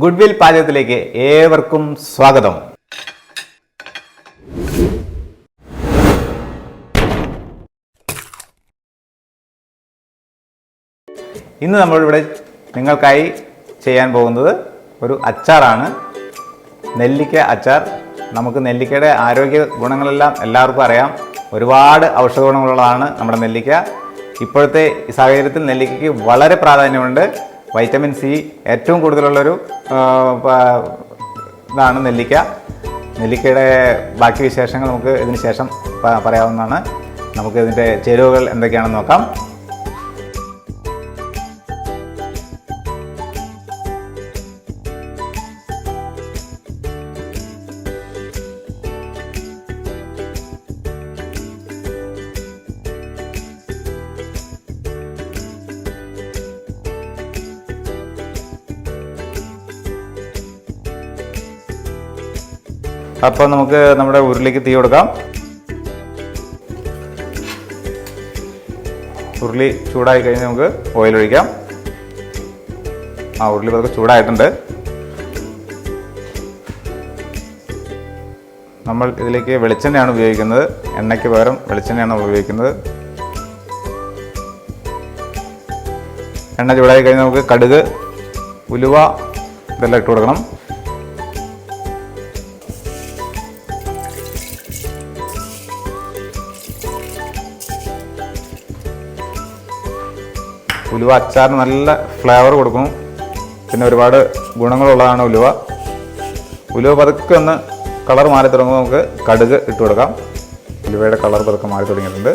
Goodwill പാചകത്തിലേക്ക് ഏവർക്കും സ്വാഗതം. ഇന്ന് നമ്മളിവിടെ നിങ്ങൾക്കായി ചെയ്യാൻ പോകുന്നത് ഒരു അച്ചാറാണ്, നെല്ലിക്ക അച്ചാർ. നമുക്ക് നെല്ലിക്കയുടെ ആരോഗ്യ ഗുണങ്ങളെല്ലാം എല്ലാവർക്കും അറിയാം. ഒരുപാട് ഔഷധ ഗുണങ്ങളുള്ളതാണ് നമ്മുടെ നെല്ലിക്ക. ഇപ്പോഴത്തെ സാഹചര്യത്തിൽ നെല്ലിക്കയ്ക്ക് വളരെ പ്രാധാന്യമുണ്ട്. വൈറ്റമിൻ സി ഏറ്റവും കൂടുതലുള്ളൊരു ഇതാണ് നെല്ലിക്ക. നെല്ലിക്കയുടെ ബാക്കി വിശേഷങ്ങൾ നമുക്ക് ഇതിന് ശേഷം പറയാവുന്നതാണ്. നമുക്ക് ഇതിൻ്റെ ചേരുവകൾ എന്തൊക്കെയാണെന്ന് നോക്കാം. അപ്പോൾ നമുക്ക് നമ്മുടെ ഉരുളിക്ക് തീ കൊടുക്കാം. ഉരുളി ചൂടായി കഴിഞ്ഞ് നമുക്ക് ഓയിൽ ഒഴിക്കാം. ഉരുളി പതുക്കെ ചൂടായിട്ടുണ്ട്. നമ്മൾ ഇതിലേക്ക് വെളിച്ചെണ്ണയാണ് ഉപയോഗിക്കുന്നത്. എണ്ണയ്ക്ക് പകരം വെളിച്ചെണ്ണയാണ് ഉപയോഗിക്കുന്നത്. എണ്ണ ചൂടായി കഴിഞ്ഞ് നമുക്ക് കടുക്, ഉലുവ ഇതെല്ലാം ഇട്ട് കൊടുക്കണം. ഉലുവ അച്ചാറിന് നല്ല ഫ്ലേവർ കൊടുക്കും. പിന്നെ ഒരുപാട് ഗുണങ്ങളുള്ളതാണ് ഉലുവ. ഉലുവ പതുക്കെ ഒന്ന് കളർ മാറി തുടങ്ങുമ്പോൾ നമുക്ക് കടുക് ഇട്ട് കൊടുക്കാം. ഉലുവയുടെ കളർ പതുക്കെ മാറി തുടങ്ങിയിട്ടുണ്ട്.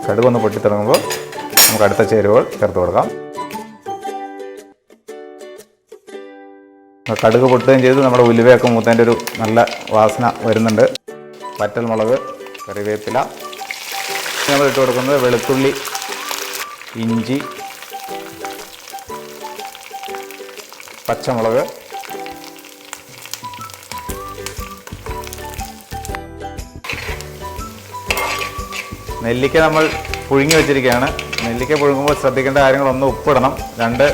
കടുക് ഒന്ന് പൊട്ടി തുടങ്ങുമ്പോൾ നമുക്ക് അടുത്ത ചേരുവകൾ ചേർത്ത് കൊടുക്കാം. കടുക് പൊട്ടുകയും ചെയ്ത് നമ്മുടെ ഉലുവയൊക്കെ മൂത്തതിൻ്റെ ഒരു നല്ല വാസന വരുന്നുണ്ട്. വറ്റൽ മുളക്, കറിവേപ്പില, നമ്മൾ ഇട്ട് കൊടുക്കുന്നത് വെളുത്തുള്ളി, ഇഞ്ചി, പച്ചമുളക്, നെല്ലിക്ക നമ്മൾ പുഴുങ്ങി വെച്ചിരിക്കുകയാണ്. നെല്ലിക്ക പുഴുങ്ങുമ്പോൾ ശ്രദ്ധിക്കേണ്ട കാര്യങ്ങളൊന്ന് ഉപ്പിടണം. രണ്ട്,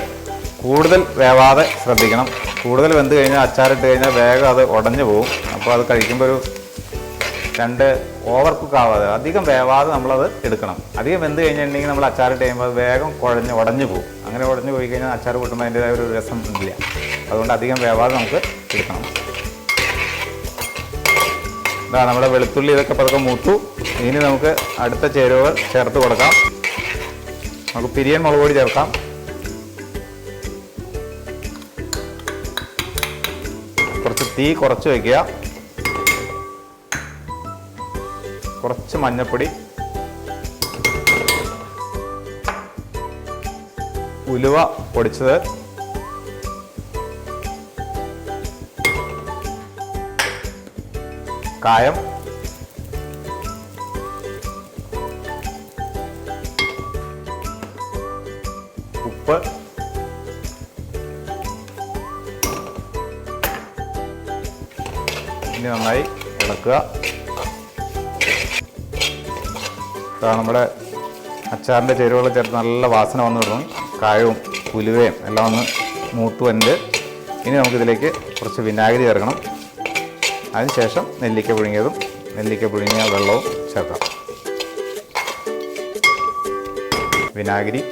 കൂടുതൽ വേവാതെ ശ്രദ്ധിക്കണം. കൂടുതൽ വെന്ത് കഴിഞ്ഞാൽ അച്ചാറിട്ട് കഴിഞ്ഞാൽ വേഗം അത് ഉടഞ്ഞു പോകും. അപ്പോൾ അത് കഴിക്കുമ്പോൾ ഒരു രണ്ട്, ഓവർ കുക്ക് ആവാതെ അധികം വേവാതെ നമ്മളത് എടുക്കണം. അധികം വെന്ത് കഴിഞ്ഞിട്ടുണ്ടെങ്കിൽ നമ്മൾ അച്ചാറിട്ട് കഴിയുമ്പോൾ അത് വേഗം ഉടഞ്ഞു പോകും. അങ്ങനെ ഉടഞ്ഞു പോയി കഴിഞ്ഞാൽ അച്ചാർ കൂട്ടുമ്പോൾ അതിൻ്റെതായ ഒരു രസം ഇല്ല. അതുകൊണ്ട് അധികം വേവാതെ നമുക്ക് എടുക്കണം. ഇതാ നമ്മുടെ വെളുത്തുള്ളി ഇതൊക്കെ പതുക്കെ മൂത്തു. ഇനി നമുക്ക് അടുത്ത ചേരുവകൾ ചേർത്ത് കൊടുക്കാം. നമുക്ക് പിരിയൻ മുളക് പൊടി ചേർക്കാം. കുറച്ച് തീ കുറച്ച് വയ്ക്കുക. കുറച്ച് മഞ്ഞൾപ്പൊടി, ഉലുവ പൊടിച്ചത്, കായം, ഉപ്പ്, ഇനി നന്നായി ഇളക്കുക. നമ്മുടെ അച്ചാറിൻ്റെ ചേരുവകൾ ചേർത്ത് നല്ല വാസന വന്നു തുടങ്ങും. കായവും ഉലുവയും എല്ലാം ഒന്ന് മൂത്ത് വന്ന് ഇനി നമുക്കിതിലേക്ക് കുറച്ച് വിനാഗിരി ചേർക്കണം. അതിനുശേഷം നെല്ലിക്ക പുഴുങ്ങിയതും നെല്ലിക്ക പുഴുങ്ങിയ വെള്ളവും ചേർക്കാം. വിനാഗിരി,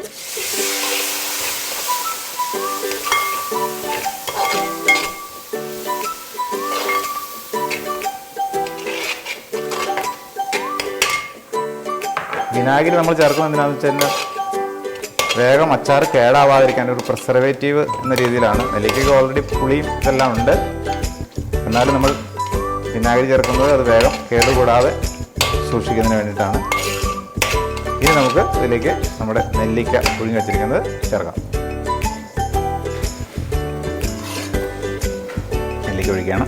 വിനാഗിരി നമ്മൾ ചേർക്കുന്നത് എന്തിനാണെന്ന് വെച്ച് കഴിഞ്ഞാൽ വേഗം അച്ചാർ കേടാവാതിരിക്കാൻ ഒരു പ്രിസർവേറ്റീവ് എന്ന രീതിയിലാണ്. നെല്ലിക്കയ്ക്ക് ഓൾറെഡി പുളിയും ഇതെല്ലാം ഉണ്ട്. എന്നാലും നമ്മൾ വിനാഗിരി ചേർക്കുന്നത് അത് വേഗം കേടുകൂടാതെ സൂക്ഷിക്കുന്നതിന് വേണ്ടിയിട്ടാണ്. ഇനി നമുക്ക് ഇതിലേക്ക് നമ്മുടെ നെല്ലിക്ക പുഴുങ്ങി വെച്ചിരിക്കുന്നത് ചേർക്കാം. നെല്ലിക്ക ഒഴിക്കുകയാണ്.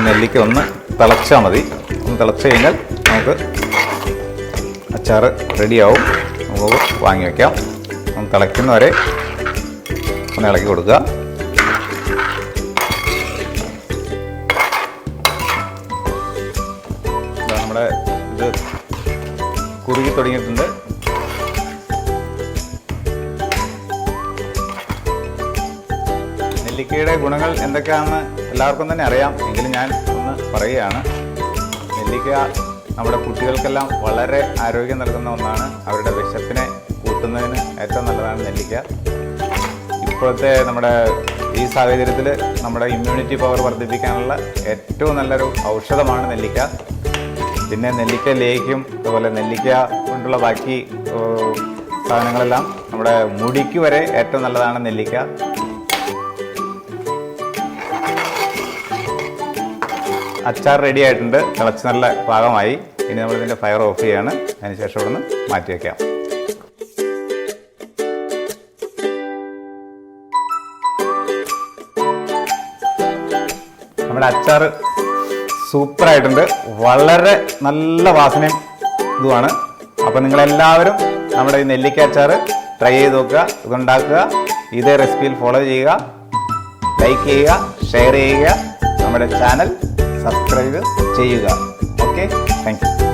നെല്ലിക്ക ഒന്ന് തിളച്ചാൽ മതി. ഒന്ന് തിളച്ച് കഴിഞ്ഞാൽ നമുക്ക് അച്ചാർ റെഡിയാവും. നമുക്ക് വാങ്ങി വയ്ക്കാം. ഒന്ന് തിളയ്ക്കുന്നവരെ ഒന്ന് ഇളക്കി കൊടുക്കുക. നമ്മുടെ ഇത് കുറുകി തുടങ്ങിയിട്ടുണ്ട്. നെല്ലിക്കയുടെ ഗുണങ്ങൾ എന്തൊക്കെയാണെന്ന് എല്ലാവർക്കും തന്നെ അറിയാം. എങ്കിലും ഞാൻ ഒന്ന് പറയുകയാണ്. നെല്ലിക്ക നമ്മുടെ കുട്ടികൾക്കെല്ലാം വളരെ ആരോഗ്യം നൽകുന്ന ഒന്നാണ്. അവരുടെ വിശപ്പിനെ കൂട്ടുന്നതിന് ഏറ്റവും നല്ലതാണ് നെല്ലിക്ക. ഇപ്പോഴത്തെ നമ്മുടെ ഈ സാഹചര്യത്തിൽ നമ്മുടെ ഇമ്മ്യൂണിറ്റി പവർ വർദ്ധിപ്പിക്കാനുള്ള ഏറ്റവും നല്ലൊരു ഔഷധമാണ് നെല്ലിക്ക. പിന്നെ നെല്ലിക്ക ലേഹ്യം, അതുപോലെ നെല്ലിക്ക കൊണ്ടുള്ള ബാക്കി സാധനങ്ങളെല്ലാം നമ്മുടെ മുടിക്ക് വരെ ഏറ്റവും നല്ലതാണ് നെല്ലിക്ക. അച്ചാർ റെഡി ആയിട്ടുണ്ട്. തിളച്ച് നല്ല പാകമായി. ഇനി നമ്മളിതിൻ്റെ ഫയർ ഓഫ് ചെയ്യാണ്. അതിനുശേഷം ഇവിടെ നിന്ന് മാറ്റി വയ്ക്കാം. നമ്മുടെ അച്ചാർ സൂപ്പറായിട്ടുണ്ട്. വളരെ നല്ല വാസനയും ഇതുമാണ്. അപ്പോൾ നിങ്ങളെല്ലാവരും നമ്മുടെ ഈ നെല്ലിക്ക അച്ചാർ ട്രൈ ചെയ്ത് നോക്കുക, ഇതുണ്ടാക്കുക. ഇതേ റെസിപ്പിയിൽ ഫോളോ ചെയ്യുക, ലൈക്ക് ചെയ്യുക, ഷെയർ ചെയ്യുക, നമ്മുടെ ചാനൽ സബ്സ്ക്രൈബ് ചെയ്യുക. Okay, thank you.